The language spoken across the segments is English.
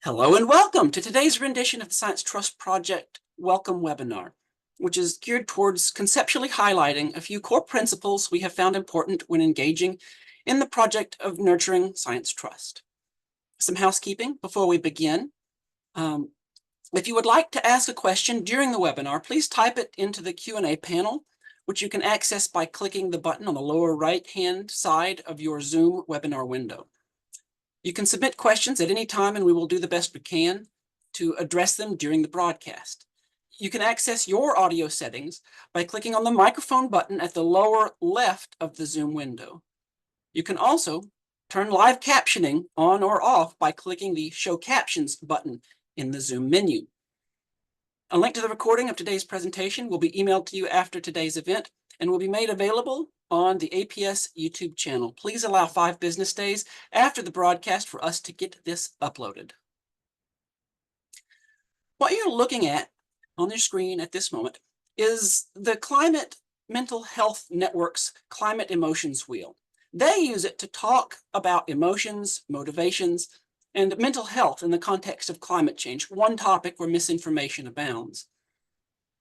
Hello and welcome to today's rendition of the Science Trust Project Welcome Webinar, which is geared towards conceptually highlighting a few core principles we have found important when engaging in the project of nurturing science trust. Some housekeeping before we begin. If you would like to ask a question during the webinar, please type it into the Q&A panel, which you can access by clicking the button on the lower right-hand side of your Zoom webinar window. You can submit questions at any time, and we will do the best we can to address them during the broadcast. You can access your audio settings by clicking on the microphone button at the lower left of the Zoom window. You can also turn live captioning on or off by clicking the Show Captions button in the Zoom menu. A link to the recording of today's presentation will be emailed to you after today's event and will be made available on the APS YouTube channel. Please allow 5 business days after the broadcast for us to get this uploaded. What you're looking at on your screen at this moment is the Climate Mental Health Network's Climate Emotions Wheel. They use it to talk about emotions, motivations, and mental health in the context of climate change, one topic where misinformation abounds,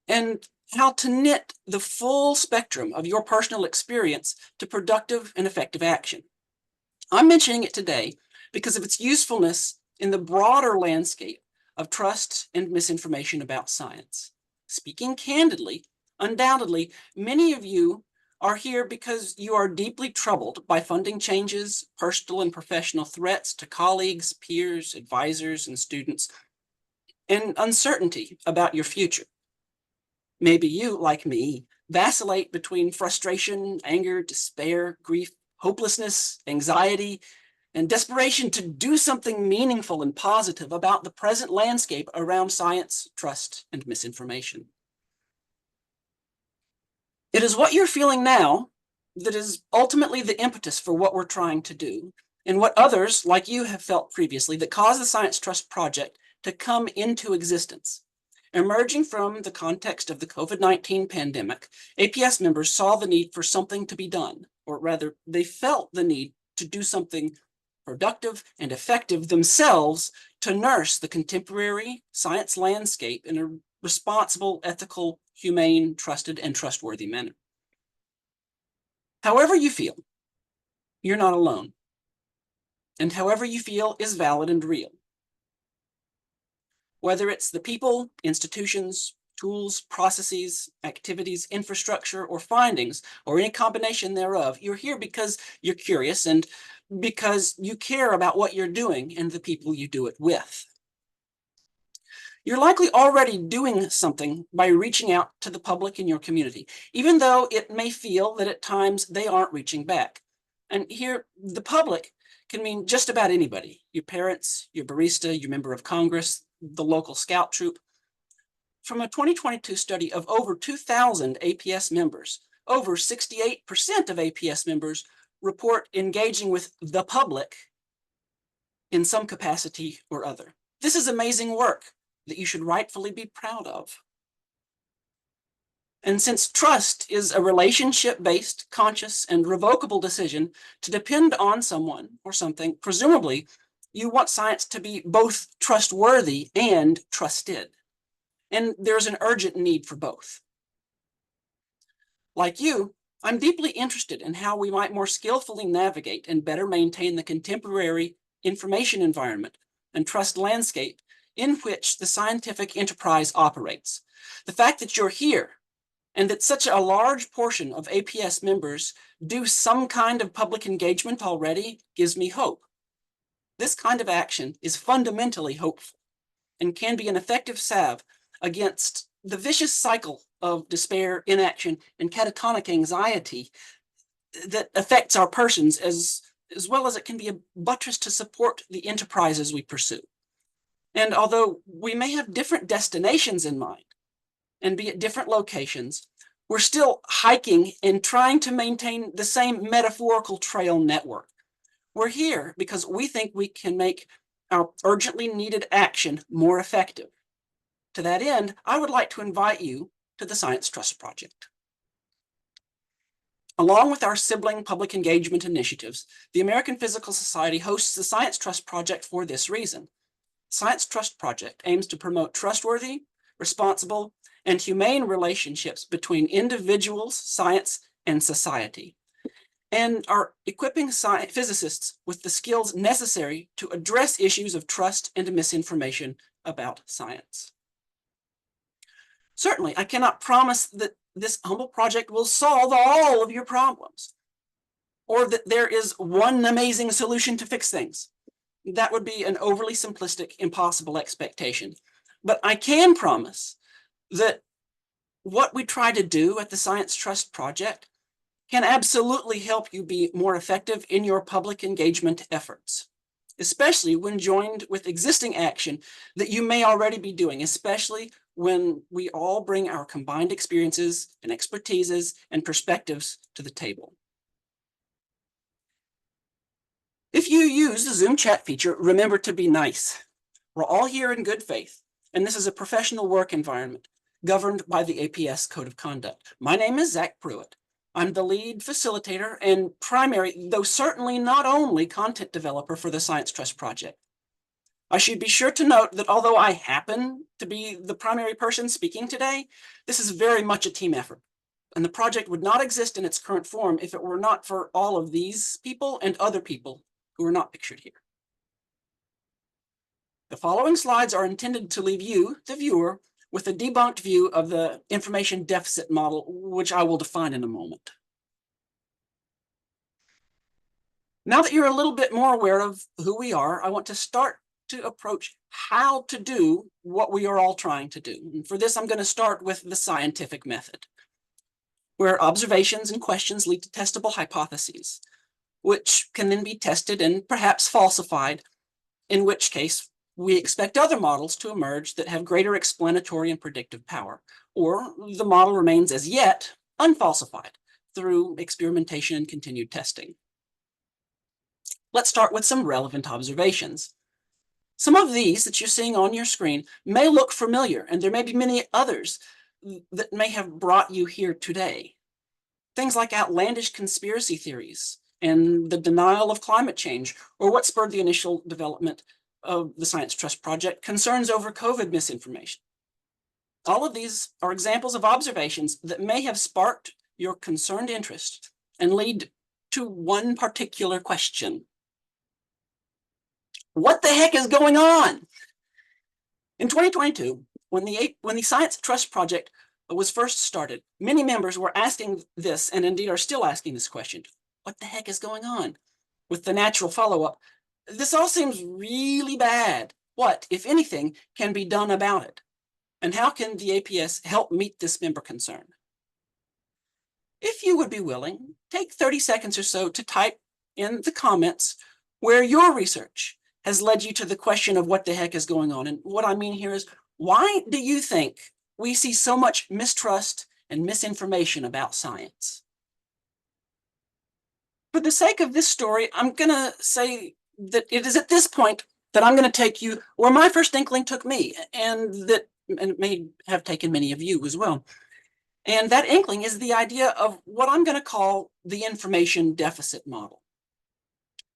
and how to knit the full spectrum of your personal experience to productive and effective action. I'm mentioning it today because of its usefulness in the broader landscape of trust and misinformation about science. Speaking candidly, undoubtedly, many of you are here because you are deeply troubled by funding changes, personal and professional threats to colleagues, peers, advisors, and students, and uncertainty about your future. Maybe you, like me, vacillate between frustration, anger, despair, grief, hopelessness, anxiety, and desperation to do something meaningful and positive about the present landscape around science, trust, and misinformation. It is what you're feeling now that is ultimately the impetus for what we're trying to do, and what others, like you, have felt previously that caused the Science Trust Project to come into existence. Emerging from the context of the COVID-19 pandemic, APS members saw the need for something to be done, or rather, they felt the need to do something productive and effective themselves to nurse the contemporary science landscape in a responsible, ethical, humane, trusted, and trustworthy manner. However you feel, you're not alone. And however you feel is valid and real. Whether it's the people, institutions, tools, processes, activities, infrastructure, or findings, or any combination thereof, you're here because you're curious and because you care about what you're doing and the people you do it with. You're likely already doing something by reaching out to the public in your community, even though it may feel that at times they aren't reaching back. And here, the public can mean just about anybody: your parents, your barista, your member of Congress, the local scout troop. From a 2022 study of over 2,000 APS members, over 68% of APS members report engaging with the public in some capacity or other. This is amazing work that you should rightfully be proud of. And since trust is a relationship-based, conscious, and revocable decision to depend on someone or something, presumably you want science to be both trustworthy and trusted. And there's an urgent need for both. Like you, I'm deeply interested in how we might more skillfully navigate and better maintain the contemporary information environment and trust landscape in which the scientific enterprise operates. The fact that you're here and that such a large portion of APS members do some kind of public engagement already gives me hope. This kind of action is fundamentally hopeful and can be an effective salve against the vicious cycle of despair, inaction, and catatonic anxiety that affects our persons, as well as it can be a buttress to support the enterprises we pursue. And although we may have different destinations in mind and be at different locations, we're still hiking and trying to maintain the same metaphorical trail network. We're here because we think we can make our urgently needed action more effective. To that end, I would like to invite you to the Science Trust Project. Along with our sibling public engagement initiatives, the American Physical Society hosts the Science Trust Project for this reason. Science Trust Project aims to promote trustworthy, responsible, and humane relationships between individuals, science, and society, and are equipping physicists with the skills necessary to address issues of trust and misinformation about science. Certainly, I cannot promise that this humble project will solve all of your problems, or that there is one amazing solution to fix things. That would be an overly simplistic, impossible expectation. But I can promise that what we try to do at the Science Trust Project can absolutely help you be more effective in your public engagement efforts, especially when joined with existing action that you may already be doing, especially when we all bring our combined experiences and expertises and perspectives to the table. If you use the Zoom chat feature, remember to be nice. We're all here in good faith, and this is a professional work environment governed by the APS Code of Conduct. My name is Zach Pruitt. I'm the lead facilitator and primary, though certainly not only, content developer for the Science Trust Project. I should be sure to note that although I happen to be the primary person speaking today, this is very much a team effort, and the project would not exist in its current form if it were not for all of these people and other people who are not pictured here. The following slides are intended to leave you, the viewer, with a debunked view of the information deficit model, which I will define in a moment. Now that you're a little bit more aware of who we are, I want to start to approach how to do what we are all trying to do. And for this, I'm going to start with the scientific method, where observations and questions lead to testable hypotheses, which can then be tested and perhaps falsified, in which case we expect other models to emerge that have greater explanatory and predictive power, or the model remains as yet unfalsified through experimentation and continued testing. Let's start with some relevant observations. Some of these that you're seeing on your screen may look familiar, and there may be many others that may have brought you here today. Things like outlandish conspiracy theories and the denial of climate change, or what spurred the initial development of the Science Trust Project, concerns over COVID misinformation. All of these are examples of observations that may have sparked your concerned interest and lead to one particular question. What the heck is going on? In 2022, when the Science Trust Project was first started, many members were asking this, and indeed are still asking this question: what the heck is going on? With the natural follow-up, this all seems really bad. What, if anything, can be done about it? And how can the APS help meet this member concern? If you would be willing, take 30 seconds or so to type in the comments where your research has led you to the question of what the heck is going on. And what I mean here is, why do you think we see so much mistrust and misinformation about science? For the sake of this story, I'm going to say that it is at this point that I'm going to take you where my first inkling took me, and it may have taken many of you as well. And that inkling is the idea of what I'm going to call the information deficit model.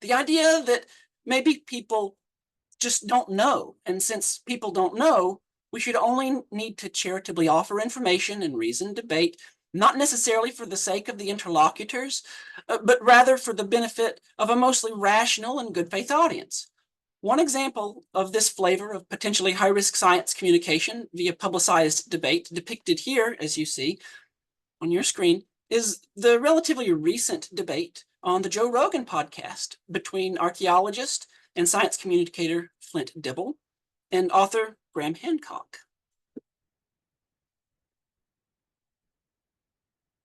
The idea that maybe people just don't know, and since people don't know, we should only need to charitably offer information and reasoned debate, not necessarily for the sake of the interlocutors, but rather for the benefit of a mostly rational and good faith audience. One example of this flavor of potentially high-risk science communication via publicized debate, depicted here, as you see on your screen, is the relatively recent debate on the Joe Rogan podcast between archaeologist and science communicator Flint Dibble and author Graham Hancock.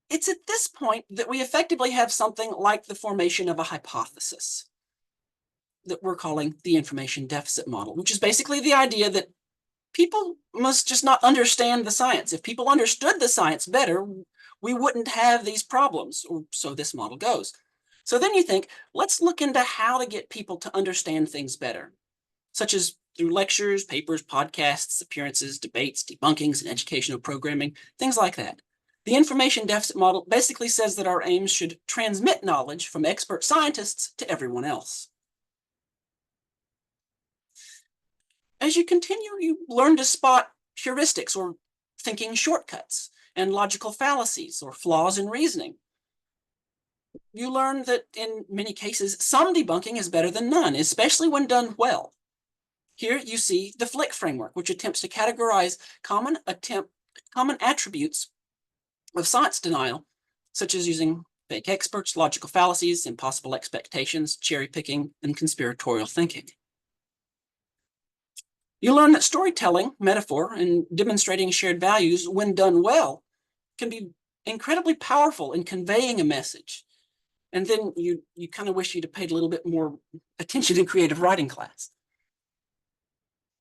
It's at this point that we effectively have something like the formation of a hypothesis that we're calling the information deficit model, which is basically the idea that people must just not understand the science. If people understood the science better, we wouldn't have these problems, or so this model goes. So then you think, let's look into how to get people to understand things better, such as through lectures, papers, podcasts, appearances, debates, debunkings, and educational programming, things like that. The information deficit model basically says that our aims should transmit knowledge from expert scientists to everyone else. as you continue, you learn to spot heuristics or thinking shortcuts and logical fallacies or flaws in reasoning. You learn that in many cases, some debunking is better than none, especially when done well. Here you see the Flick framework, which attempts to categorize common attributes of science denial, such as using fake experts, logical fallacies, impossible expectations, cherry picking, and conspiratorial thinking. You learn that storytelling, metaphor, and demonstrating shared values, when done well, can be incredibly powerful in conveying a message. And then you kind of wish you'd have paid a little bit more attention in creative writing class.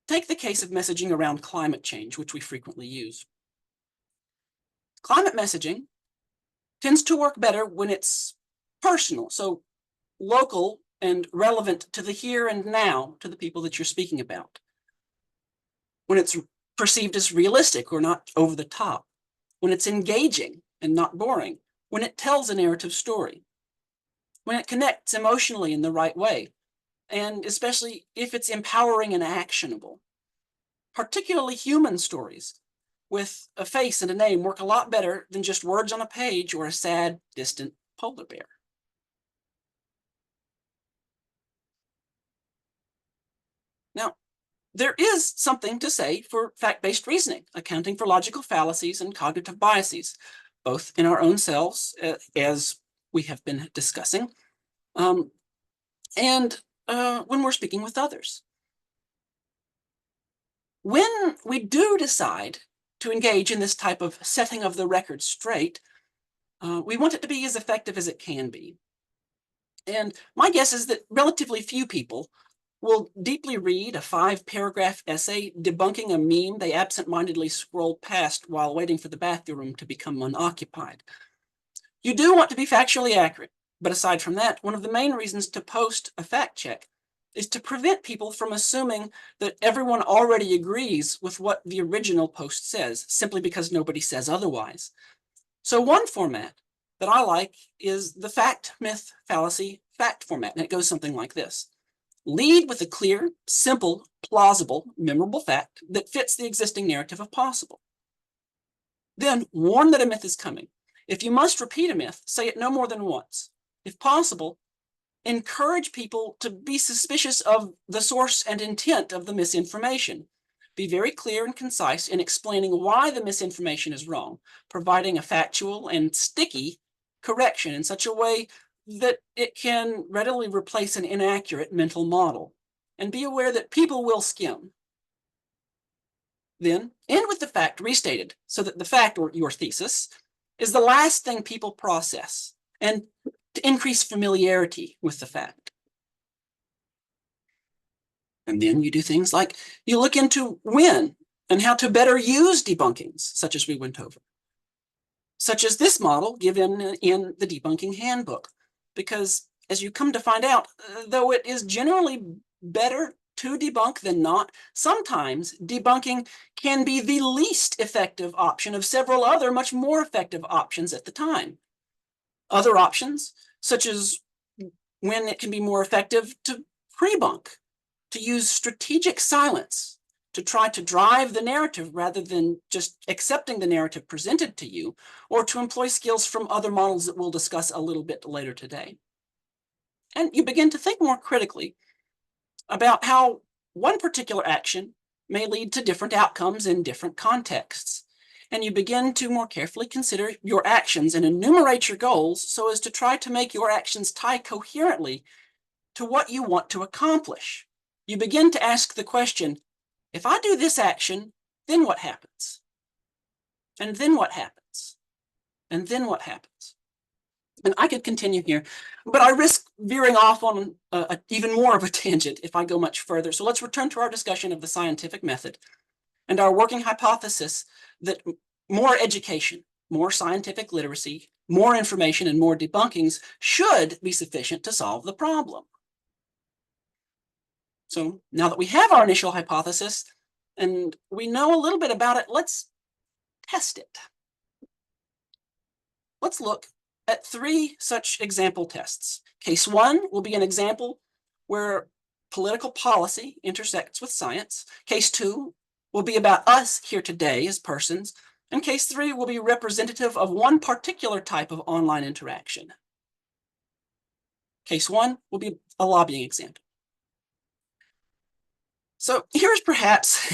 Take the case of messaging around climate change, which we frequently use. Climate messaging tends to work better when it's personal, so local and relevant to the here and now, to the people that you're speaking about. When it's perceived as realistic or not over the top. When it's engaging and not boring. When it tells a narrative story. When it connects emotionally in the right way. And especially if it's empowering and actionable. Particularly human stories with a face and a name work a lot better than just words on a page or a sad, distant polar bear. Now, there is something to say for fact-based reasoning, accounting for logical fallacies and cognitive biases, both in our own selves, as we have been discussing, and when we're speaking with others. When we do decide to engage in this type of setting of the record straight, we want it to be as effective as it can be. And my guess is that relatively few people will deeply read a 5-paragraph essay debunking a meme they absent-mindedly scrolled past while waiting for the bathroom to become unoccupied. You do want to be factually accurate, but aside from that, one of the main reasons to post a fact check is to prevent people from assuming that everyone already agrees with what the original post says, simply because nobody says otherwise. So one format that I like is the fact, myth, fallacy, fact format, and it goes something like this. Lead with a clear, simple, plausible, memorable fact that fits the existing narrative if possible. Then warn that a myth is coming. If you must repeat a myth, say it no more than once. If possible, encourage people to be suspicious of the source and intent of the misinformation. Be very clear and concise in explaining why the misinformation is wrong, providing a factual and sticky correction in such a way that it can readily replace an inaccurate mental model. And be aware that people will skim. Then end with the fact restated, so that the fact, or your thesis, is the last thing people process, and to increase familiarity with the fact. And then you do things like you look into when and how to better use debunkings, such as we went over. Such as this model given in the debunking handbook. Because as you come to find out, though it is generally better to debunk than not, sometimes debunking can be the least effective option of several other much more effective options at the time. Other options, such as when it can be more effective to pre-bunk, to use strategic silence, to try to drive the narrative rather than just accepting the narrative presented to you, or to employ skills from other models that we'll discuss a little bit later today. And you begin to think more critically about how one particular action may lead to different outcomes in different contexts. And you begin to more carefully consider your actions and enumerate your goals so as to try to make your actions tie coherently to what you want to accomplish. You begin to ask the question, if I do this action, then what happens? And then what happens? And then what happens? And I could continue here, but I risk veering off on even more of a tangent if I go much further. So let's return to our discussion of the scientific method and our working hypothesis that more education, more scientific literacy, more information, and more debunkings should be sufficient to solve the problem. So now that we have our initial hypothesis and we know a little bit about it, let's test it. Let's look at 3 such example tests. Case 1 will be an example where political policy intersects with science. Case 2 will be about us here today as persons, and case 3 will be representative of one particular type of online interaction. Case 1 will be a lobbying example. So here's perhaps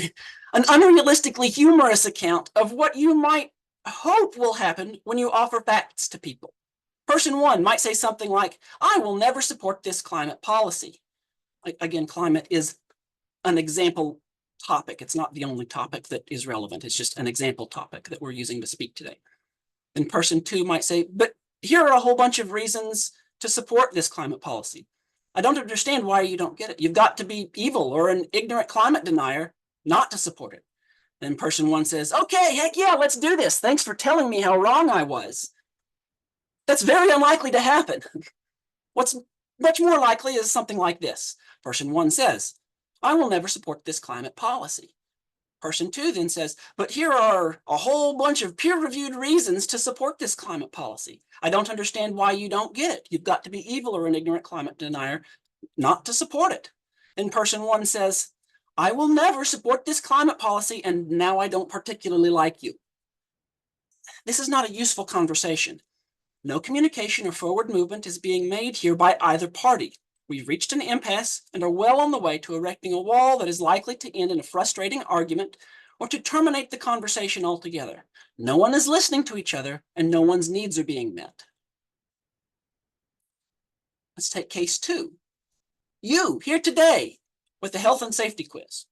an unrealistically humorous account of what you might hope will happen when you offer facts to people. Person 1 might say something like, I will never support this climate policy. Again, climate is an example topic. It's not the only topic that is relevant. It's just an example topic that we're using to speak today. Then person 2 might say, but here are a whole bunch of reasons to support this climate policy. I don't understand why you don't get it. You've got to be evil or an ignorant climate denier not to support it. Then person 1 says, okay, heck yeah, let's do this. Thanks for telling me how wrong I was. That's very unlikely to happen. What's much more likely is something like this. Person 1 says, I will never support this climate policy. Person 2 then says, but here are a whole bunch of peer-reviewed reasons to support this climate policy. I don't understand why you don't get it. You've got to be evil or an ignorant climate denier not to support it. And person 1 says, I will never support this climate policy, and now I don't particularly like you. This is not a useful conversation. No communication or forward movement is being made here by either party. We've reached an impasse and are well on the way to erecting a wall that is likely to end in a frustrating argument or to terminate the conversation altogether. No one is listening to each other and no one's needs are being met. Let's take case 2. You, here today, with the health and safety quiz.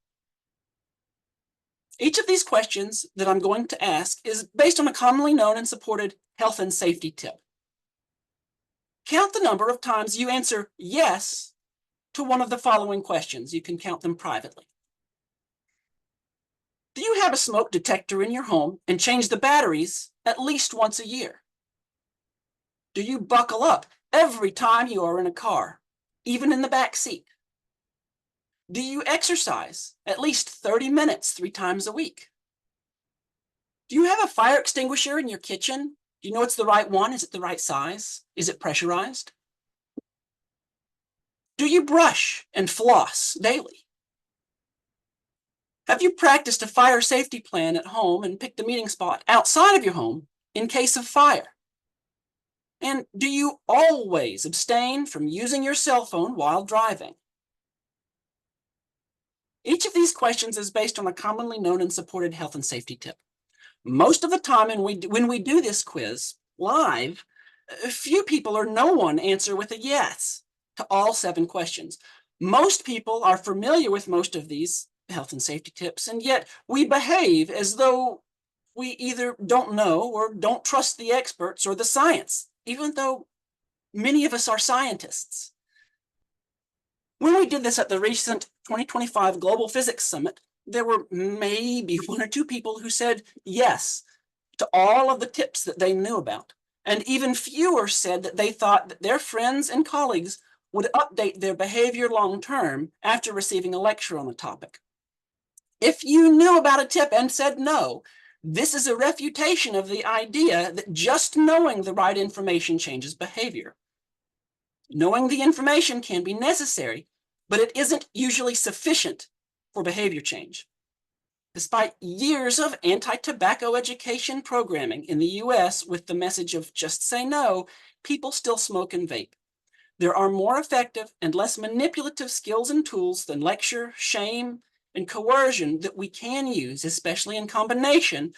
Each of these questions that I'm going to ask is based on a commonly known and supported health and safety tip. Count the number of times you answer yes to one of the following questions. You can count them privately. Do you have a smoke detector in your home and change the batteries at least once a year? Do you buckle up every time you are in a car, even in the back seat? Do you exercise at least 30 minutes 3 times a week? Do you have a fire extinguisher in your kitchen? Do you know it's the right one? Is it the right size? Is it pressurized? Do you brush and floss daily? Have you practiced a fire safety plan at home and picked a meeting spot outside of your home in case of fire? And do you always abstain from using your cell phone while driving? Each of these questions is based on a commonly known and supported health and safety tip. Most of the time when we do this quiz live, few people or no one answer with a yes to all 7 questions. Most people are familiar with most of these health and safety tips, and yet we behave as though we either don't know or don't trust the experts or the science, even though many of us are scientists. When we did this at the recent 2025 Global Physics Summit, there were maybe 1 or 2 people who said yes to all of the tips that they knew about. And even fewer said that they thought that their friends and colleagues would update their behavior long-term after receiving a lecture on the topic. If you knew about a tip and said no, this is a refutation of the idea that just knowing the right information changes behavior. Knowing the information can be necessary, but it isn't usually sufficient for behavior change. Despite years of anti-tobacco education programming in the US with the message of just say no, people still smoke and vape. There are more effective and less manipulative skills and tools than lecture, shame, and coercion that we can use, especially in combination,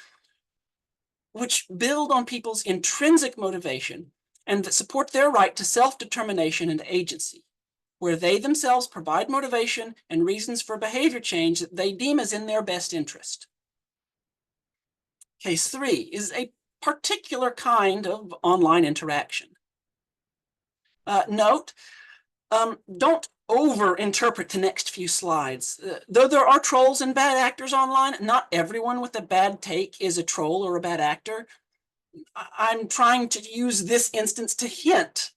which build on people's intrinsic motivation and that support their right to self-determination and agency, where they themselves provide motivation and reasons for behavior change that they deem as in their best interest. Case 3 is a particular kind of online interaction. Note, don't over-interpret the next few slides. Though there are trolls and bad actors online, not everyone with a bad take is a troll or a bad actor. I'm trying to use this instance to hint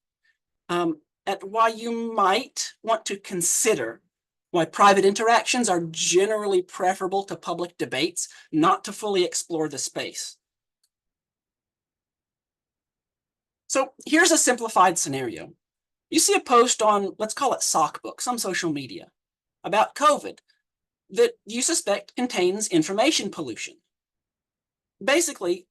at why you might want to consider why private interactions are generally preferable to public debates, not to fully explore the space. So here's a simplified scenario. You see a post on, let's call it Sockbook, some social media. about COVID that you suspect contains information pollution. Basically,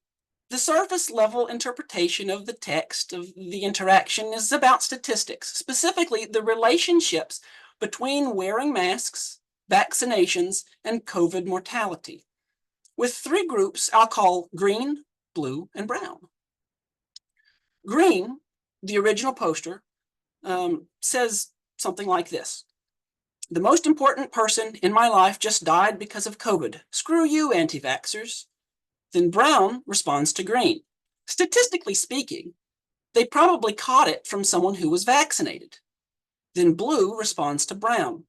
the surface level interpretation of the text of the interaction is about statistics, specifically the relationships between wearing masks, vaccinations, and COVID mortality, with three groups I'll call green, blue, and brown. Green, the original poster, says something like this: "The most important person in my life just died because of COVID. Screw you, anti-vaxxers." Then brown responds to green. Statistically speaking, they probably caught it from someone who was vaccinated. Then blue responds to brown.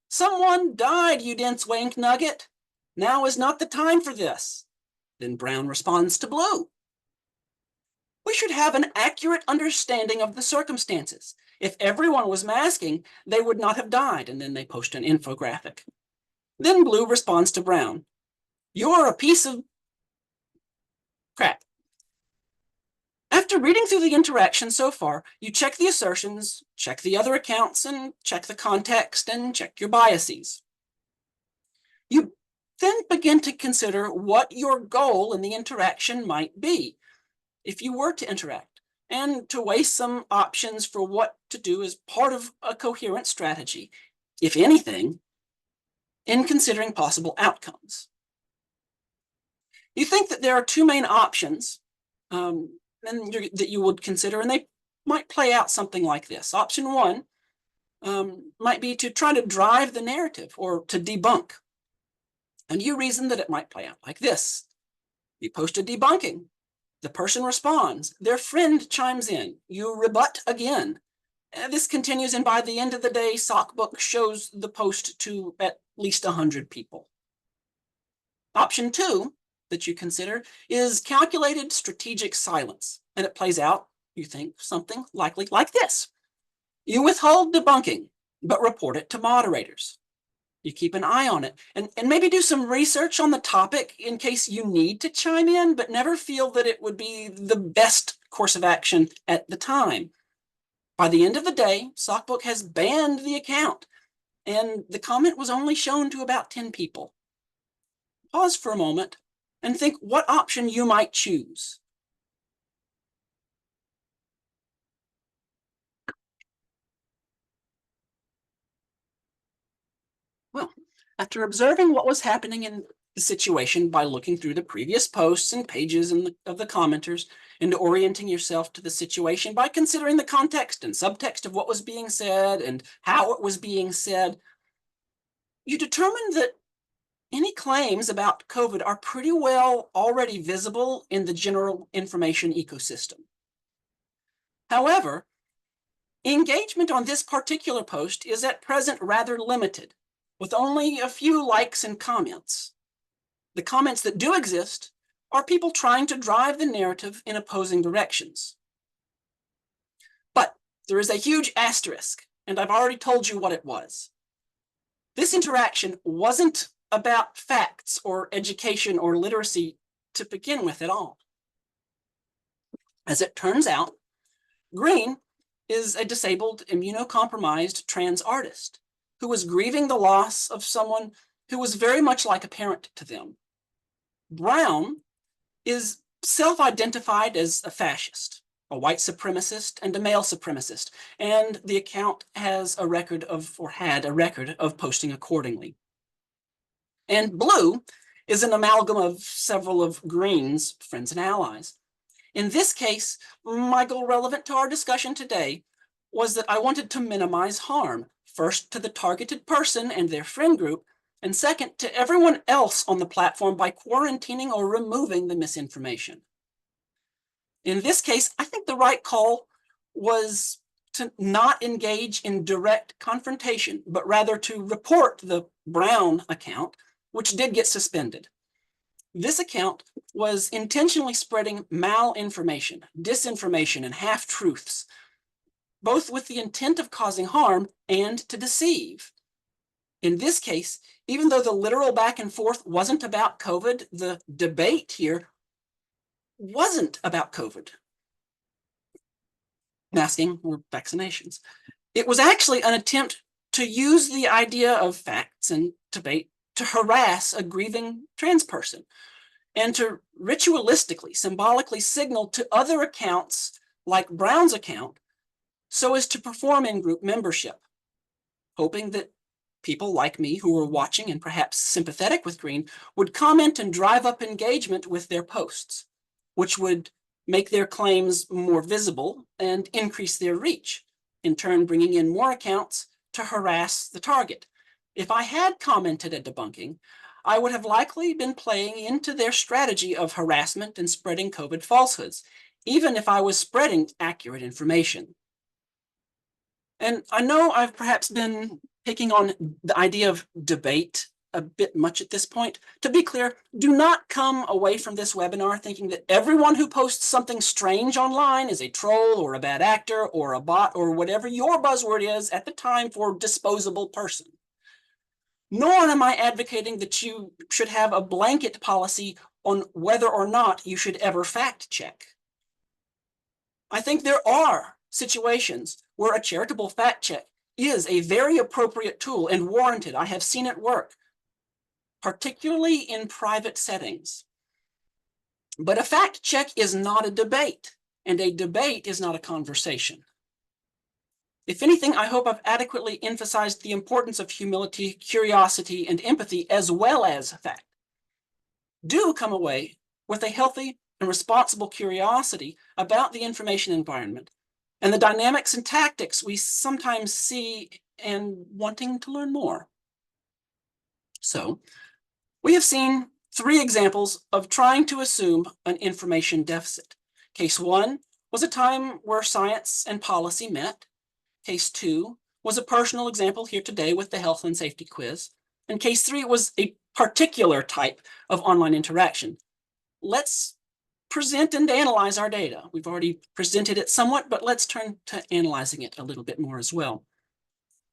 "Someone died, you dense wank nugget. Now is not the time for this." Then brown responds to blue. We should have an accurate understanding of the circumstances. If everyone was masking, they would not have died. And then they post an infographic. Then blue responds to brown. "You're a piece of crap." After reading through the interaction so far, you check the assertions, check the other accounts, and check the context, and check your biases. You then begin to consider what your goal in the interaction might be if you were to interact, and to weigh some options for what to do as part of a coherent strategy, if anything, in considering possible outcomes. You think that there are two main options that you would consider, and they might play out something like this. Option one might be to try to drive the narrative or to debunk. And you reason that it might play out like this. You post a debunking. The person responds. Their friend chimes in. You rebut again. This continues, and by the end of the day, Sockbook shows the post to at least 100 people. Option two that you consider is calculated strategic silence, and it plays out, you think, something likely like this. You withhold debunking, but report it to moderators. You keep an eye on it, and maybe do some research on the topic in case you need to chime in, but never feel that it would be the best course of action at the time. By the end of the day, Sockbook has banned the account, and the comment was only shown to about 10 people. Pause for a moment and think what option you might choose. Well, after observing what was happening in the situation by looking through the previous posts and pages of the commenters, and orienting yourself to the situation by considering the context and subtext of what was being said and how it was being said, you determined that any claims about COVID are pretty well already visible in the general information ecosystem. However, engagement on this particular post is at present rather limited, with only a few likes and comments. The comments that do exist are people trying to drive the narrative in opposing directions. But there is a huge asterisk, and I've already told you what it was. This interaction wasn't about facts or education or literacy to begin with at all. As it turns out, Green is a disabled, immunocompromised trans artist who was grieving the loss of someone who was very much like a parent to them. Brown is self-identified as a fascist, a white supremacist, and a male supremacist, and the account has a record of, or had a record of, posting accordingly. And Blue is an amalgam of several of Green's friends and allies. In this case, my goal relevant to our discussion today was that I wanted to minimize harm, first to the targeted person and their friend group, and second to everyone else on the platform by quarantining or removing the misinformation. In this case, I think the right call was to not engage in direct confrontation, but rather to report the Brown account, which did get suspended. This account was intentionally spreading malinformation, disinformation, and half-truths, both with the intent of causing harm and to deceive. In this case, even though the literal back and forth wasn't about COVID, the debate here wasn't about COVID, masking or vaccinations. It was actually an attempt to use the idea of facts and debate to harass a grieving trans person and to ritualistically, symbolically signal to other accounts like Brown's account so as to perform in-group membership, hoping that people like me who were watching and perhaps sympathetic with Green would comment and drive up engagement with their posts, which would make their claims more visible and increase their reach, in turn bringing in more accounts to harass the target. If I had commented at debunking, I would have likely been playing into their strategy of harassment and spreading COVID falsehoods, even if I was spreading accurate information. And I know I've perhaps been picking on the idea of debate a bit much at this point. To be clear, do not come away from this webinar thinking that everyone who posts something strange online is a troll or a bad actor or a bot or whatever your buzzword is at the time for disposable person. Nor am I advocating that you should have a blanket policy on whether or not you should ever fact check. I think there are situations where a charitable fact check is a very appropriate tool and warranted. I have seen it work, particularly in private settings. But a fact check is not a debate, and a debate is not a conversation. If anything, I hope I've adequately emphasized the importance of humility, curiosity, and empathy, as well as fact. Do come away with a healthy and responsible curiosity about the information environment and the dynamics and tactics we sometimes see and wanting to learn more. So, we have seen 3 examples of trying to assume an information deficit. Case 1 was a time where science and policy met. Case 2 was a personal example here today with the health and safety quiz. And case 3 was a particular type of online interaction. Let's present and analyze our data. We've already presented it somewhat, but let's turn to analyzing it a little bit more as well.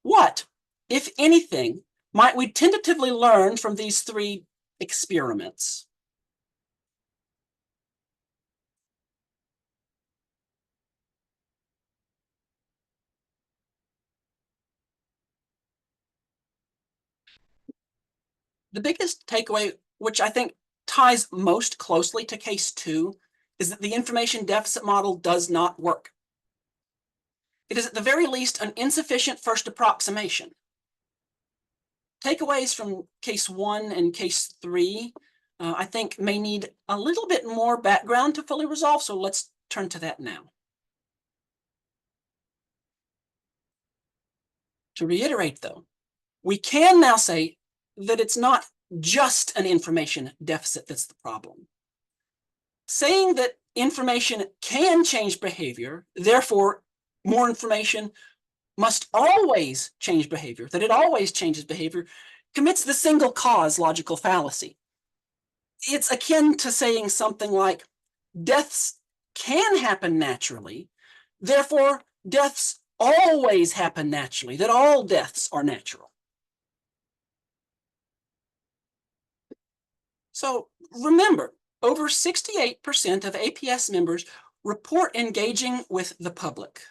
What, if anything, might we tentatively learn from these 3 experiments? The biggest takeaway, which I think ties most closely to case 2, is that the information deficit model does not work. It is at the very least an insufficient first approximation. Takeaways from case 1 and case 3, I think may need a little bit more background to fully resolve, so let's turn to that now. To reiterate, though, we can now say that it's not just an information deficit that's the problem. Saying that information can change behavior, therefore more information must always change behavior, that it always changes behavior, commits the single cause logical fallacy. It's akin to saying something like, deaths can happen naturally, therefore deaths always happen naturally, that all deaths are natural. So remember, over 68% of APS members report engaging with the public.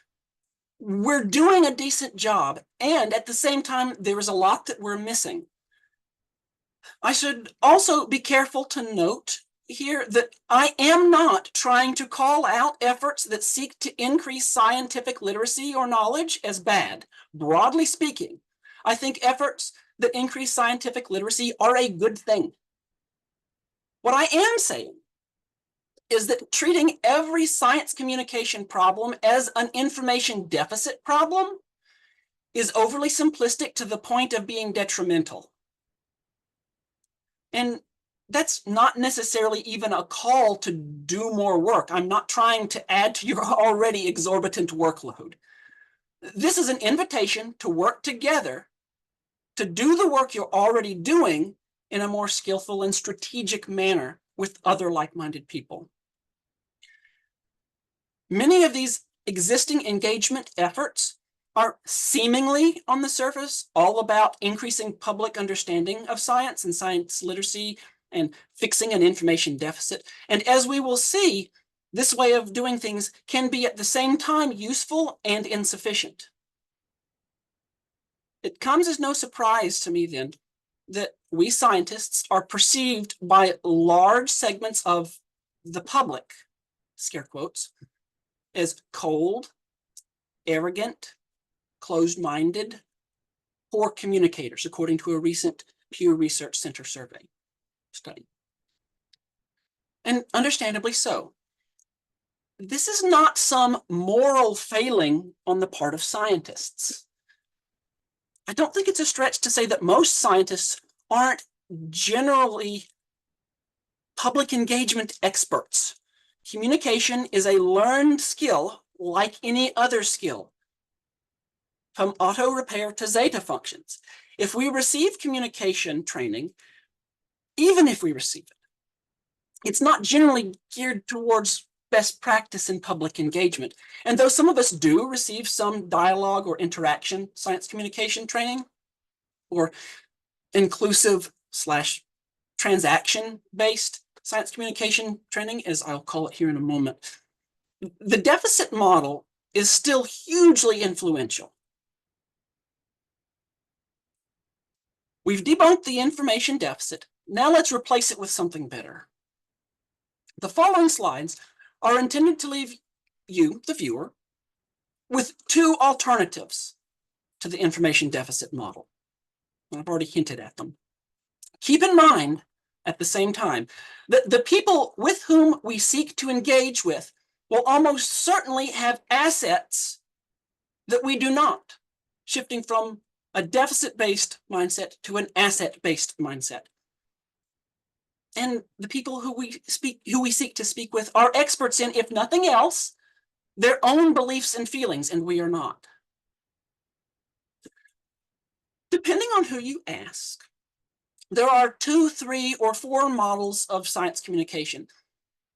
We're doing a decent job, and at the same time, there is a lot that we're missing. I should also be careful to note here that I am not trying to call out efforts that seek to increase scientific literacy or knowledge as bad. Broadly speaking, I think efforts that increase scientific literacy are a good thing. What I am saying is that treating every science communication problem as an information deficit problem is overly simplistic to the point of being detrimental. And that's not necessarily even a call to do more work. I'm not trying to add to your already exorbitant workload. This is an invitation to work together to do the work you're already doing in a more skillful and strategic manner with other like-minded people. Many of these existing engagement efforts are seemingly on the surface all about increasing public understanding of science and science literacy and fixing an information deficit. And as we will see, this way of doing things can be at the same time useful and insufficient. It comes as no surprise to me then that we scientists are perceived by large segments of the public, scare quotes, as cold, arrogant, closed-minded, poor communicators, according to a recent Pew Research Center survey study. And understandably so. This is not some moral failing on the part of scientists. I don't think it's a stretch to say that most scientists aren't generally public engagement experts. Communication is a learned skill like any other skill, from auto repair to zeta functions. If we receive communication training, even if we receive it, it's not generally geared towards best practice in public engagement. And though some of us do receive some dialogue or interaction science communication training, or inclusive / transaction-based science communication training, as I'll call it here in a moment, the deficit model is still hugely influential. We've debunked the information deficit. Now let's replace it with something better. The following slides are intended to leave you, the viewer, with two alternatives to the information deficit model. I've already hinted at them. Keep in mind, at the same time, that the people with whom we seek to engage with will almost certainly have assets that we do not, shifting from a deficit-based mindset to an asset-based mindset. And the people who we seek to speak with are experts in, if nothing else, their own beliefs and feelings, and we are not. Depending on who you ask, there are 2, 3, or 4 models of science communication,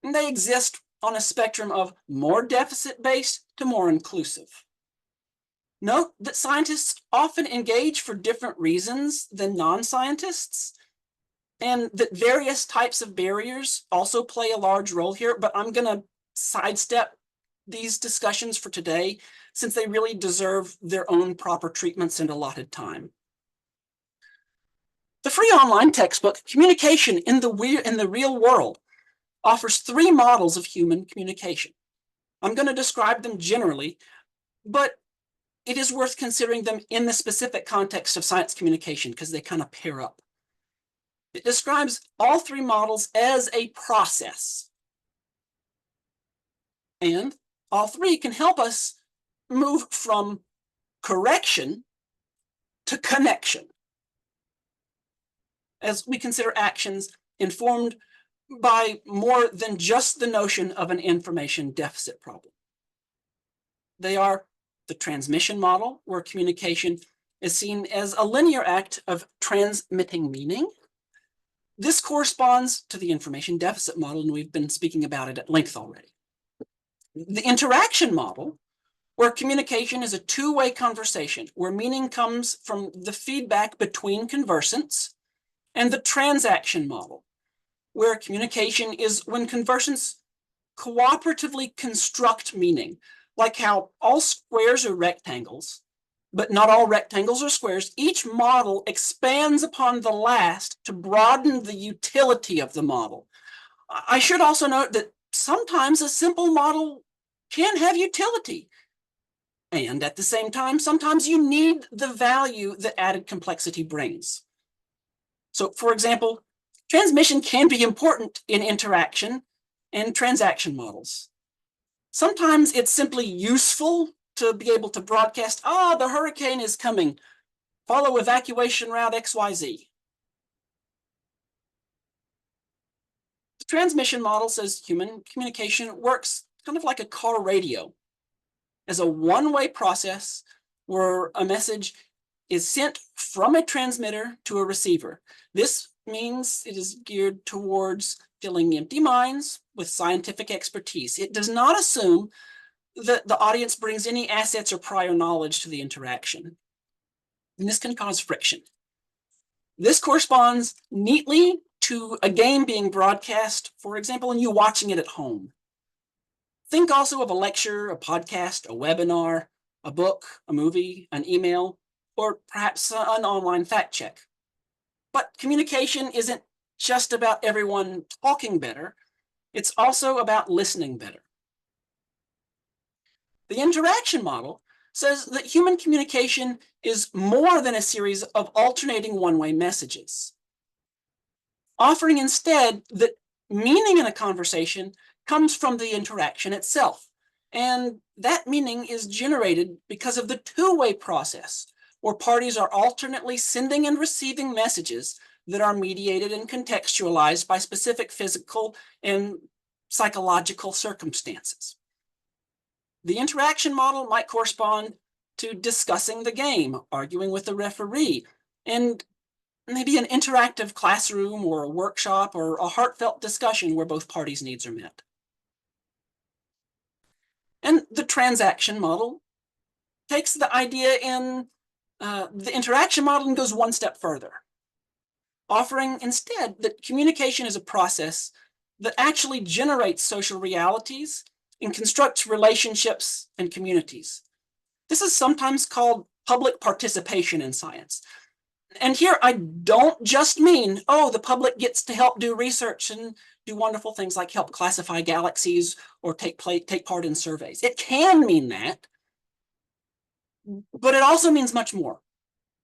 and they exist on a spectrum of more deficit-based to more inclusive. Note that scientists often engage for different reasons than non-scientists, and that various types of barriers also play a large role here, but I'm going to sidestep these discussions for today since they really deserve their own proper treatments and allotted time. The free online textbook, Communication in the Real World, offers 3 models of human communication. I'm going to describe them generally, but it is worth considering them in the specific context of science communication because they kind of pair up. It describes all 3 models as a process. And all 3 can help us move from correction to connection as we consider actions informed by more than just the notion of an information deficit problem. They are the transmission model, where communication is seen as a linear act of transmitting meaning. This corresponds to the information deficit model, and we've been speaking about it at length already. The interaction model, where communication is a two-way conversation, where meaning comes from the feedback between conversants, and the transaction model, where communication is when conversants cooperatively construct meaning, like how all squares are rectangles, but not all rectangles are squares. Each model expands upon the last to broaden the utility of the model. I should also note that sometimes a simple model can have utility. And at the same time, sometimes you need the value that added complexity brings. So, for example, transmission can be important in interaction and transaction models. Sometimes it's simply useful to be able to broadcast, the hurricane is coming, follow evacuation route XYZ. The transmission model says human communication works kind of like a car radio, as a one-way process where a message is sent from a transmitter to a receiver. This means it is geared towards filling empty minds with scientific expertise. It does not assume that the audience brings any assets or prior knowledge to the interaction. And this can cause friction. This corresponds neatly to a game being broadcast, for example, and you watching it at home. Think also of a lecture, a podcast, a webinar, a book, a movie, an email, or perhaps an online fact check. But communication isn't just about everyone talking better, it's also about listening better. The interaction model says that human communication is more than a series of alternating one-way messages, offering instead that meaning in a conversation comes from the interaction itself. And that meaning is generated because of the two-way process, where parties are alternately sending and receiving messages that are mediated and contextualized by specific physical and psychological circumstances. The interaction model might correspond to discussing the game, arguing with the referee, and maybe an interactive classroom or a workshop or a heartfelt discussion where both parties' needs are met. And the transaction model takes the idea in the interaction model and goes one step further, offering instead that communication is a process that actually generates social realities and constructs relationships and communities. This is sometimes called public participation in science. And here I don't just mean, oh, the public gets to help do research and do wonderful things like help classify galaxies or take part in surveys. It can mean that, but it also means much more.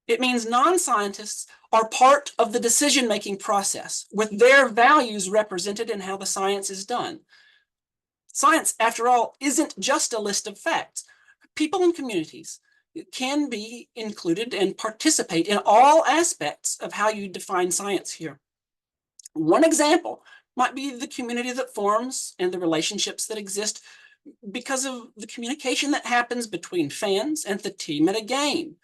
It means non-scientists are part of the decision-making process with their values represented in how the science is done. Science, after all, isn't just a list of facts. People in communities can be included and participate in all aspects of how you define science here. One example might be the community that forms and the relationships that exist because of the communication that happens between fans and the team at a game,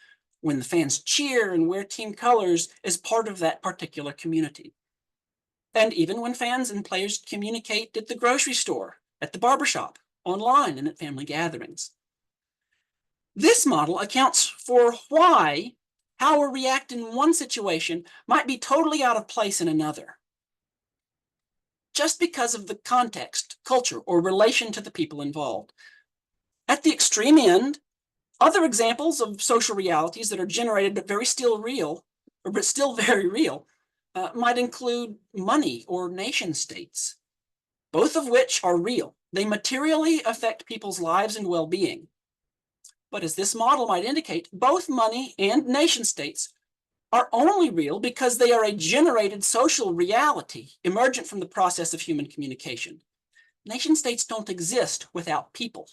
when the fans cheer and wear team colors as part of that particular community. And even when fans and players communicate at the grocery store, at the barbershop, online, and at family gatherings. This model accounts for why how we react in one situation might be totally out of place in another, just because of the context, culture, or relation to the people involved. At the extreme end, other examples of social realities that are generated but still very real, might include money or nation states, both of which are real. They materially affect people's lives and well-being. But as this model might indicate, both money and nation states are only real because they are a generated social reality emergent from the process of human communication. Nation states don't exist without people.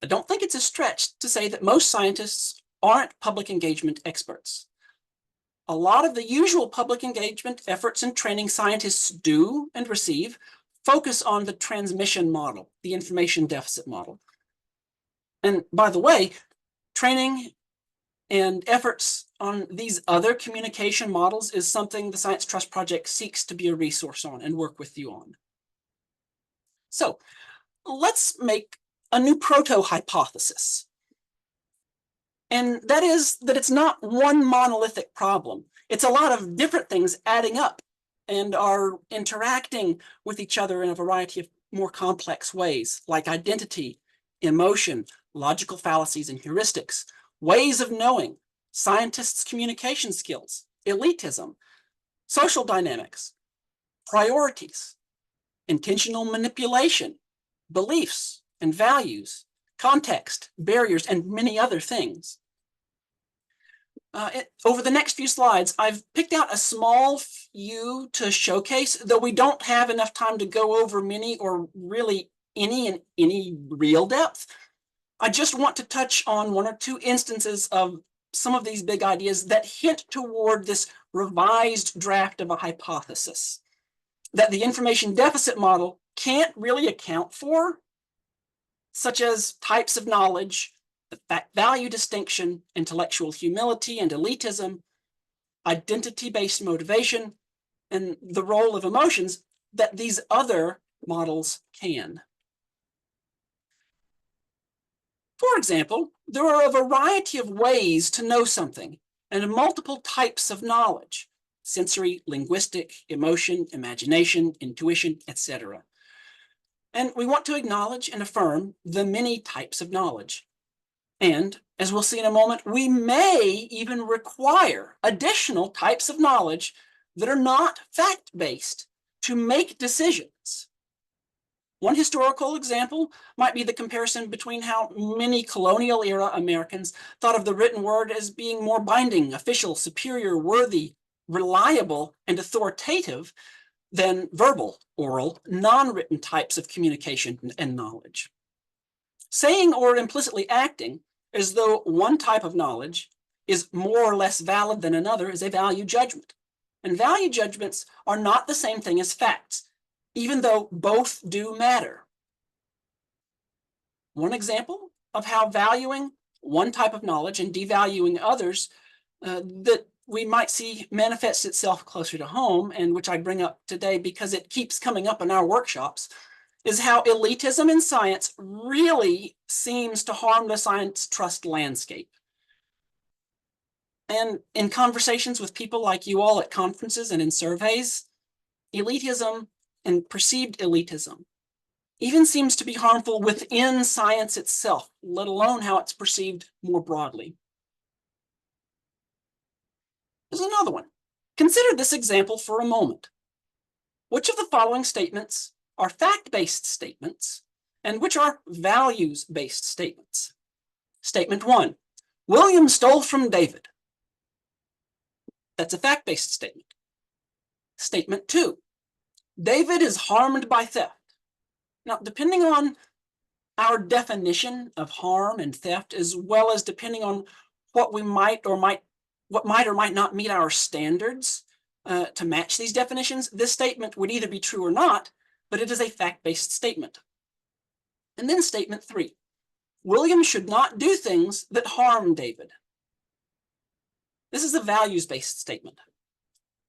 I don't think it's a stretch to say that most scientists aren't public engagement experts. A lot of the usual public engagement efforts and training scientists do and receive focus on the transmission model, the information deficit model. And by the way, training and efforts on these other communication models is something the Science Trust Project seeks to be a resource on and work with you on. So let's make a new proto-hypothesis. And that is that it's not one monolithic problem. It's a lot of different things adding up and are interacting with each other in a variety of more complex ways, like identity, emotion, logical fallacies and heuristics, ways of knowing, scientists' communication skills, elitism, social dynamics, priorities, intentional manipulation, beliefs and values, context, barriers, and many other things. Over the next few slides, I've picked out a small few to showcase, though we don't have enough time to go over many or really any in any real depth. I just want to touch on one or two instances of some of these big ideas that hint toward this revised draft of a hypothesis that the information deficit model can't really account for, such as types of knowledge, the fact-value distinction, intellectual humility and elitism, identity-based motivation, and the role of emotions that these other models can. For example, there are a variety of ways to know something and multiple types of knowledge: sensory, linguistic, emotion, imagination, intuition, etc. And we want to acknowledge and affirm the many types of knowledge. And as we'll see in a moment, we may even require additional types of knowledge that are not fact-based to make decisions. One historical example might be the comparison between how many colonial-era Americans thought of the written word as being more binding, official, superior, worthy, reliable, and authoritative than verbal, oral, non-written types of communication and knowledge. Saying or implicitly acting as though one type of knowledge is more or less valid than another is a value judgment. And value judgments are not the same thing as facts, even though both do matter. One example of how valuing one type of knowledge and devaluing others that we might see manifests itself closer to home, and which I bring up today because it keeps coming up in our workshops, is how elitism in science really seems to harm the science trust landscape. And in conversations with people like you all at conferences and in surveys, elitism and perceived elitism even seems to be harmful within science itself, let alone how it's perceived more broadly. There's another one. Consider this example for a moment. Which of the following statements are fact-based statements and which are values-based statements? Statement 1, William stole from David. That's a fact-based statement. Statement 2, David is harmed by theft. Now, depending on our definition of harm and theft, as well as depending on what might or might not meet our standards to match these definitions, this statement would either be true or not, but it is a fact-based statement. And then statement 3, William should not do things that harm David. This is a values-based statement.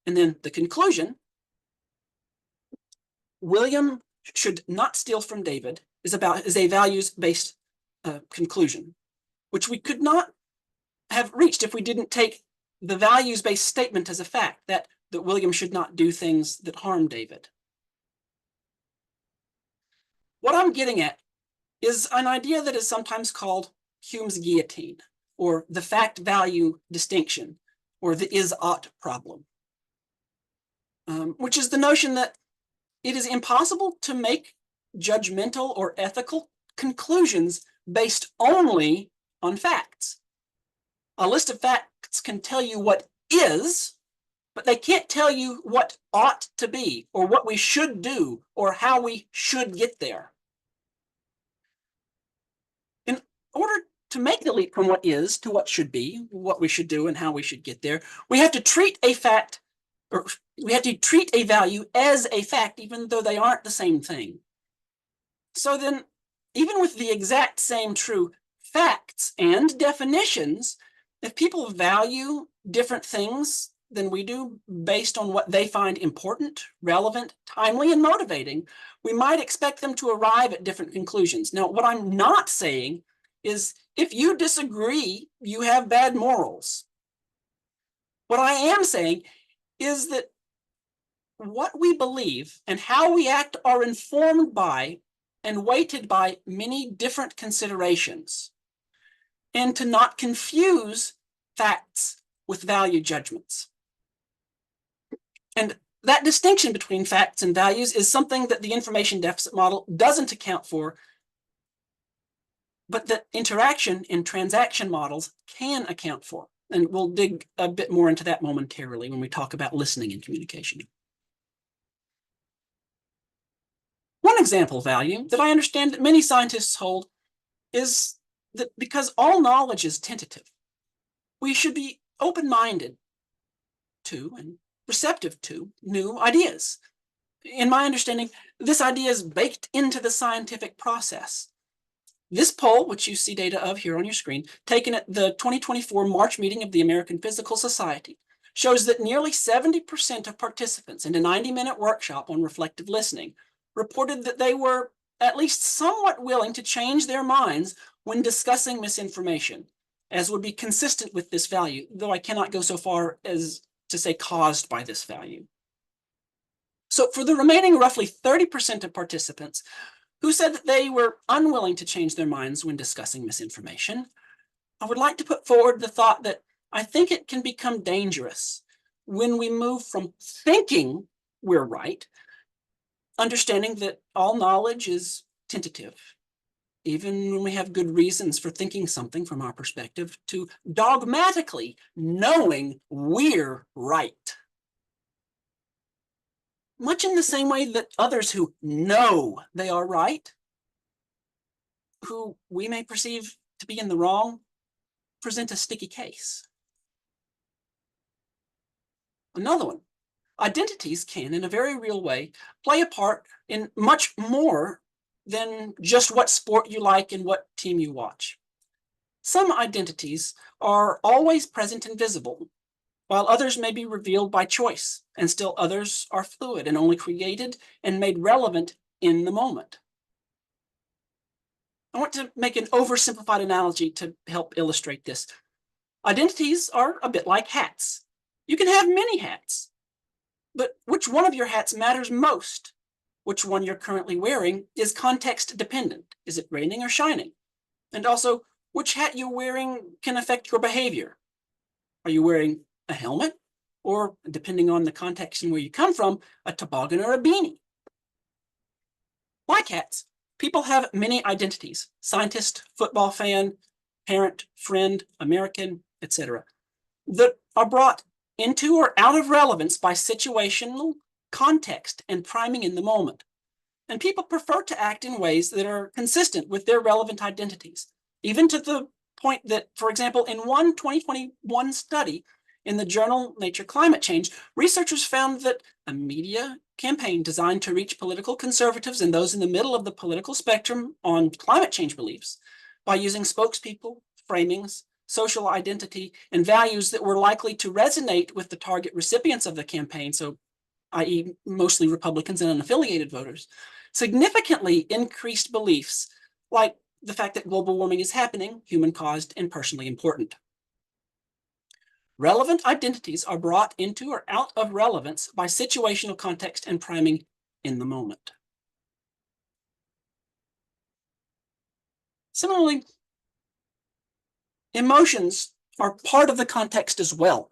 And then the conclusion, William should not steal from David, is a values-based conclusion, which we could not have reached if we didn't take the values-based statement as a fact, that William should not do things that harm David. What I'm getting at is an idea that is sometimes called Hume's guillotine, or the fact-value distinction, or the is-ought problem, which is the notion that it is impossible to make judgmental or ethical conclusions based only on facts. A list of facts can tell you what is, but they can't tell you what ought to be, or what we should do, or how we should get there. In order to make the leap from what is to what should be, what we should do, and how we should get there, we have to treat a fact, or we have to treat a value as a fact, even though they aren't the same thing. So then, even with the exact same true facts and definitions, if people value different things than we do based on what they find important, relevant, timely, and motivating, we might expect them to arrive at different conclusions. Now, what I'm not saying is if you disagree, you have bad morals. What I am saying is that what we believe and how we act are informed by and weighted by many different considerations, and to not confuse facts with value judgments. And that distinction between facts and values is something that the information deficit model doesn't account for, but that interaction in transaction models can account for. And we'll dig a bit more into that momentarily when we talk about listening and communication. One example value that I understand that many scientists hold is that because all knowledge is tentative, we should be open-minded to and receptive to new ideas. In my understanding, this idea is baked into the scientific process. This poll, which you see data of here on your screen, taken at the 2024 March meeting of the American Physical Society, shows that nearly 70% of participants in a 90-minute workshop on reflective listening reported that they were at least somewhat willing to change their minds when discussing misinformation, as would be consistent with this value, though I cannot go so far as to say caused by this value. So for the remaining roughly 30% of participants who said that they were unwilling to change their minds when discussing misinformation, I would like to put forward the thought that I think it can become dangerous when we move from thinking we're right, understanding that all knowledge is tentative, even when we have good reasons for thinking something from our perspective, to dogmatically knowing we're right. Much in the same way that others who know they are right, who we may perceive to be in the wrong, present a sticky case. Another one, identities can, in a very real way, play a part in much more than just what sport you like and what team you watch. Some identities are always present and visible, while others may be revealed by choice, and still others are fluid and only created and made relevant in the moment. I want to make an oversimplified analogy to help illustrate this. Identities are a bit like hats. You can have many hats, but which one of your hats matters most? Which one you're currently wearing is context dependent. Is it raining or shining? And also, which hat you're wearing can affect your behavior. Are you wearing a helmet? Or, depending on the context and where you come from, a toboggan or a beanie? Like hats, people have many identities: scientist, football fan, parent, friend, American, etc., that are brought into or out of relevance by situational context and priming in the moment. And people prefer to act in ways that are consistent with their relevant identities, even to the point that, for example, in one 2021 study in the journal Nature Climate Change, researchers found that a media campaign designed to reach political conservatives and those in the middle of the political spectrum on climate change beliefs by using spokespeople, framings, social identity, and values that were likely to resonate with the target recipients of the campaign, so i.e. mostly Republicans and unaffiliated voters, significantly increased beliefs like the fact that global warming is happening, human-caused, and personally important. Relevant identities are brought into or out of relevance by situational context and priming in the moment. Similarly, emotions are part of the context as well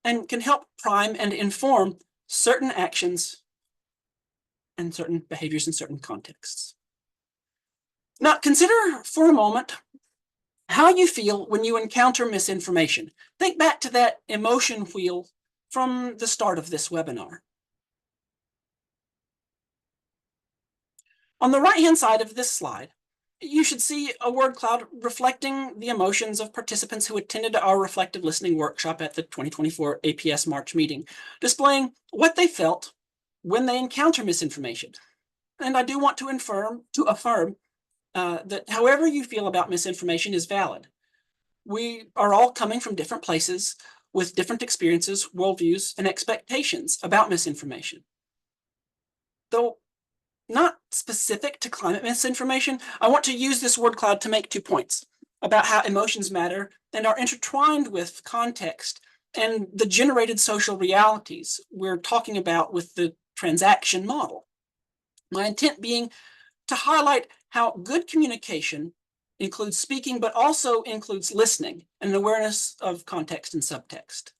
and can help prime and inform certain actions and certain behaviors in certain contexts. Now, consider for a moment how you feel when you encounter misinformation. Think back to that emotion wheel from the start of this webinar. On the right-hand side of this slide, you should see a word cloud reflecting the emotions of participants who attended our reflective listening workshop at the 2024 APS March meeting, displaying what they felt when they encounter misinformation. And I do want to affirm that however you feel about misinformation is valid. We are all coming from different places with different experiences, worldviews, and expectations about misinformation. Though not specific to climate misinformation, I want to use this word cloud to make 2 points about how emotions matter and are intertwined with context and the generated social realities we're talking about with the transaction model. My intent being to highlight how good communication includes speaking, but also includes listening and an awareness of context and subtext.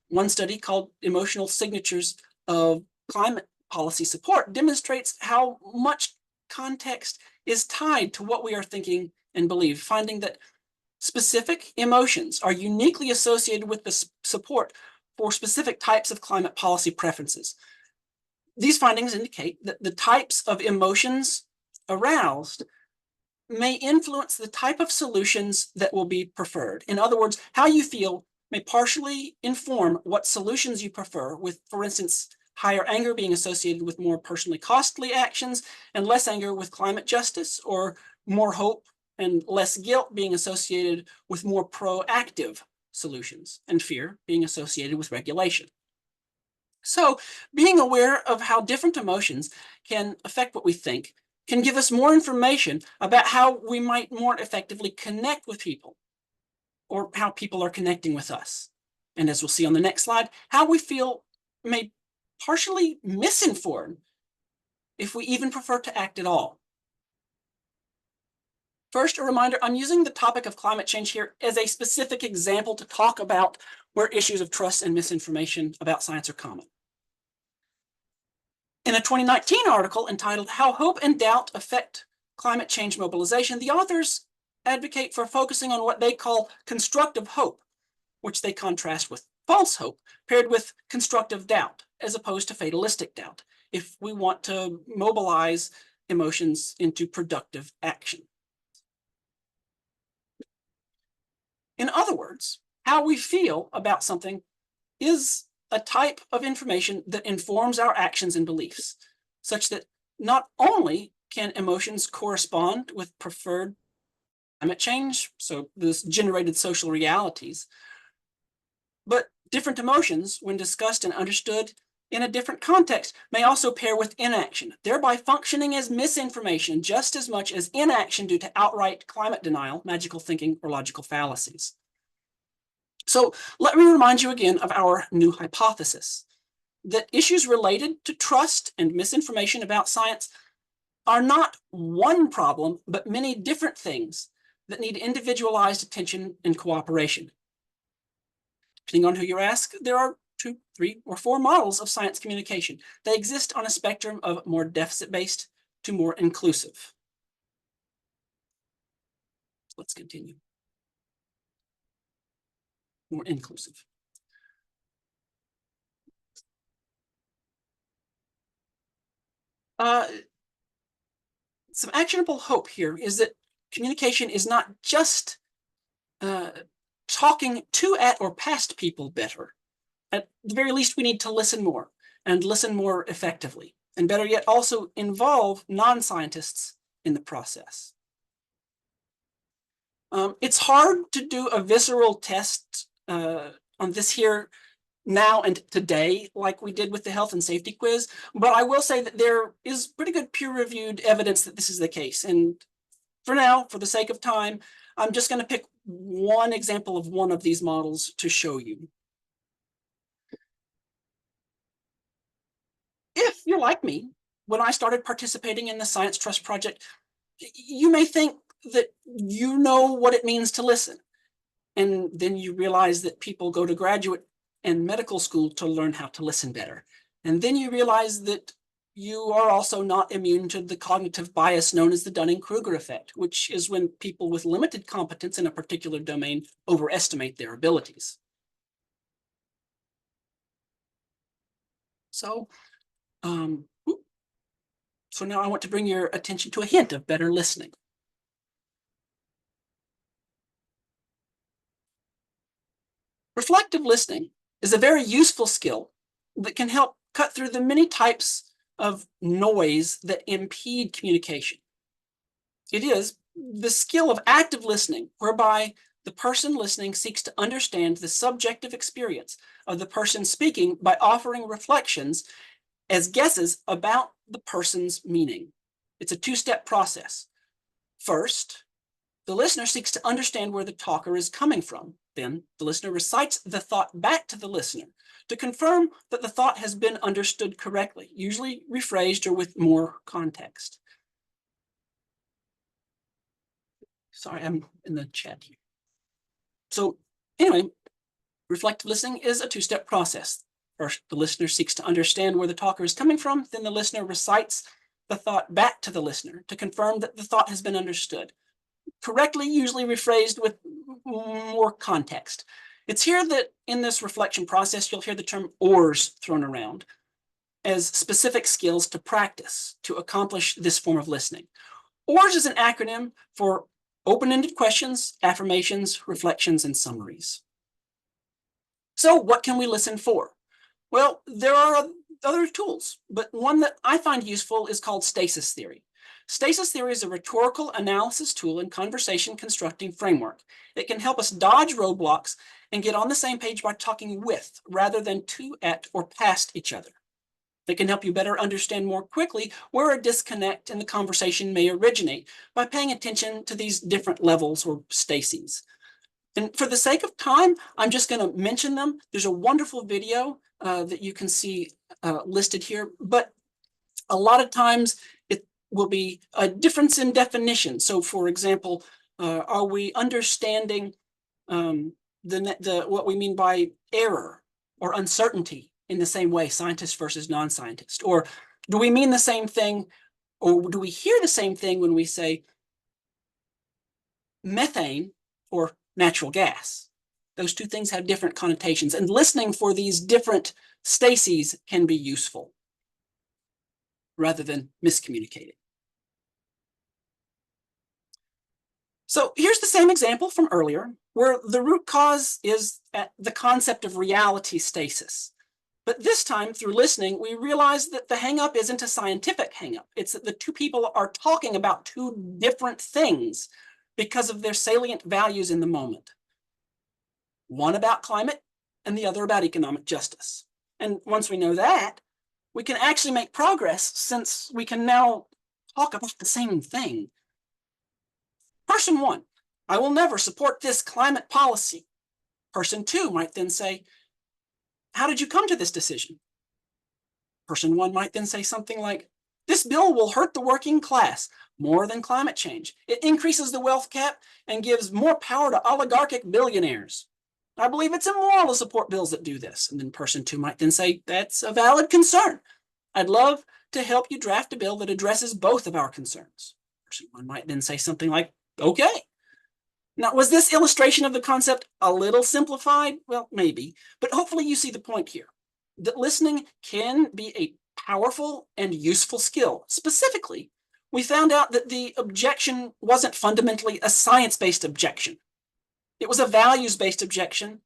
One study called Emotional Signatures of Climate Policy Support demonstrates how much context is tied to what we are thinking and believe, finding that specific emotions are uniquely associated with the support for specific types of climate policy preferences. These findings indicate that the types of emotions aroused may influence the type of solutions that will be preferred. In other words, how you feel may partially inform what solutions you prefer, with, for instance, higher anger being associated with more personally costly actions and less anger with climate justice, or more hope and less guilt being associated with more proactive solutions, and fear being associated with regulation. So, being aware of how different emotions can affect what we think can give us more information about how we might more effectively connect with people, or how people are connecting with us. And as we'll see on the next slide, how we feel may partially misinform if we even prefer to act at all. First, a reminder, I'm using the topic of climate change here as a specific example to talk about where issues of trust and misinformation about science are common. In a 2019 article entitled How Hope and Doubt Affect Climate Change Mobilization, the authors advocate for focusing on what they call constructive hope, which they contrast with false hope, paired with constructive doubt, as opposed to fatalistic doubt, if we want to mobilize emotions into productive action. In other words, how we feel about something is a type of information that informs our actions and beliefs, such that not only can emotions correspond with preferred climate change, so this generated social realities, but different emotions, when discussed and understood in a different context, may also pair with inaction, thereby functioning as misinformation just as much as inaction due to outright climate denial, magical thinking, or logical fallacies. So let me remind you again of our new hypothesis, that issues related to trust and misinformation about science are not one problem, but many different things that need individualized attention and cooperation. Depending on who you ask, there are 2, 3, or 4 models of science communication. They exist on a spectrum of more deficit-based to more inclusive. Let's continue. More inclusive. Some actionable hope here is that communication is not just talking to, at, or past people better. At the very least, we need to listen more and listen more effectively, and better yet, also involve non-scientists in the process. It's hard to do a visceral test on this here now and today, like we did with the health and safety quiz, but I will say that there is pretty good peer-reviewed evidence that this is the case. And for now, for the sake of time, I'm just going to pick one example of one of these models to show you. If you're like me, when I started participating in the Science Trust Project, you may think that you know what it means to listen. And then you realize that people go to graduate and medical school to learn how to listen better. And then you realize that you are also not immune to the cognitive bias known as the Dunning-Kruger effect, which is when people with limited competence in a particular domain overestimate their abilities. So now I want to bring your attention to a hint of better listening. Reflective listening is a very useful skill that can help cut through the many types of noise that impede communication. It is the skill of active listening, whereby the person listening seeks to understand the subjective experience of the person speaking by offering reflections as guesses about the person's meaning. It's a 2-step process. First, the listener seeks to understand where the talker is coming from. Then the listener recites the thought back to the listener to confirm that the thought has been understood correctly, usually rephrased or with more context. Sorry, I'm in the chat here. So anyway, reflective listening is a 2-step process. First, the listener seeks to understand where the talker is coming from. Then the listener recites the thought back to the listener to confirm that the thought has been understood correctly, usually rephrased with more context. It's here that in this reflection process, you'll hear the term ORS thrown around as specific skills to practice to accomplish this form of listening. ORS is an acronym for open-ended questions, affirmations, reflections, and summaries. So what can we listen for? Well, there are other tools, but one that I find useful is called stasis theory. Stasis theory is a rhetorical analysis tool and conversation constructing framework. It can help us dodge roadblocks and get on the same page by talking with rather than to, at, or past each other. It can help you better understand more quickly where a disconnect in the conversation may originate by paying attention to these different levels or stases. And for the sake of time, I'm just going to mention them. There's a wonderful video that you can see listed here, but a lot of times will be a difference in definition. So, for example, are we understanding what we mean by error or uncertainty in the same way, scientist versus non-scientist? Or do we mean the same thing, or do we hear the same thing when we say methane or natural gas? Those two things have different connotations, and listening for these different stases can be useful rather than miscommunicating. So here's the same example from earlier, where the root cause is at the concept of reality stasis. But this time, through listening, we realize that the hangup isn't a scientific hangup. It's that the two people are talking about two different things because of their salient values in the moment. One about climate and the other about economic justice. And once we know that, we can actually make progress, since we can now talk about the same thing. Person one, I will never support this climate policy. Person two might then say, how did you come to this decision? Person one might then say something like, this bill will hurt the working class more than climate change. It increases the wealth cap and gives more power to oligarchic billionaires. I believe it's immoral to support bills that do this. And then person two might then say, that's a valid concern. I'd love to help you draft a bill that addresses both of our concerns. Person one might then say something like, okay. Now, was this illustration of the concept a little simplified? Well, maybe, but hopefully you see the point here, that listening can be a powerful and useful skill. Specifically, we found out that the objection wasn't fundamentally a science-based objection. It was a values-based objection,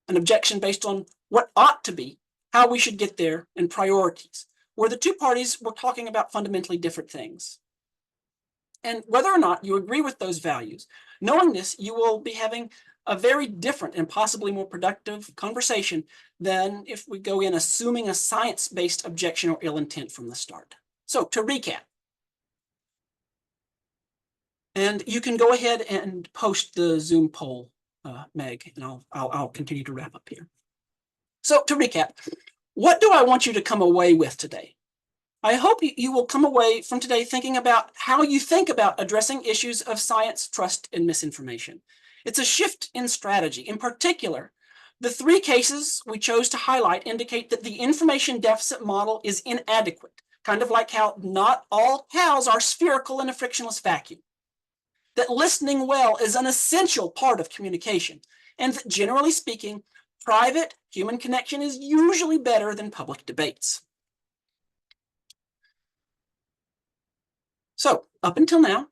an objection based on what ought to be, how we should get there, and priorities, where the two parties were talking about fundamentally different things. And whether or not you agree with those values, knowing this, you will be having a very different and possibly more productive conversation than if we go in assuming a science-based objection or ill intent from the start. So to recap, and you can go ahead and post the Zoom poll, Meg, and I'll continue to wrap up here. So to recap, what do I want you to come away with today? I hope you will come away from today thinking about how you think about addressing issues of science, trust, and misinformation. It's a shift in strategy. In particular, the three cases we chose to highlight indicate that the information deficit model is inadequate, kind of like how not all cows are spherical in a frictionless vacuum. That listening well is an essential part of communication, and that generally speaking, private human connection is usually better than public debates. So up until now,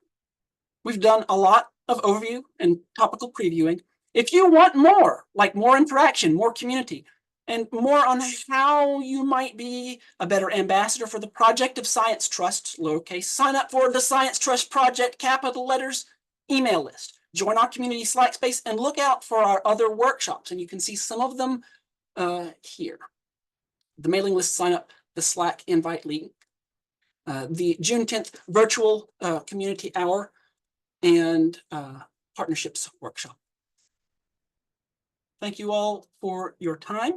we've done a lot of overview and topical previewing. If you want more, like more interaction, more community, and more on how you might be a better ambassador for the Project of Science Trust, lowercase, sign up for the Science Trust Project, capital letters, email list. Join our community Slack space and look out for our other workshops. And you can see some of them here. The mailing list sign up, the Slack invite link, the June 10th virtual community hour, and partnerships workshop. Thank you all for your time.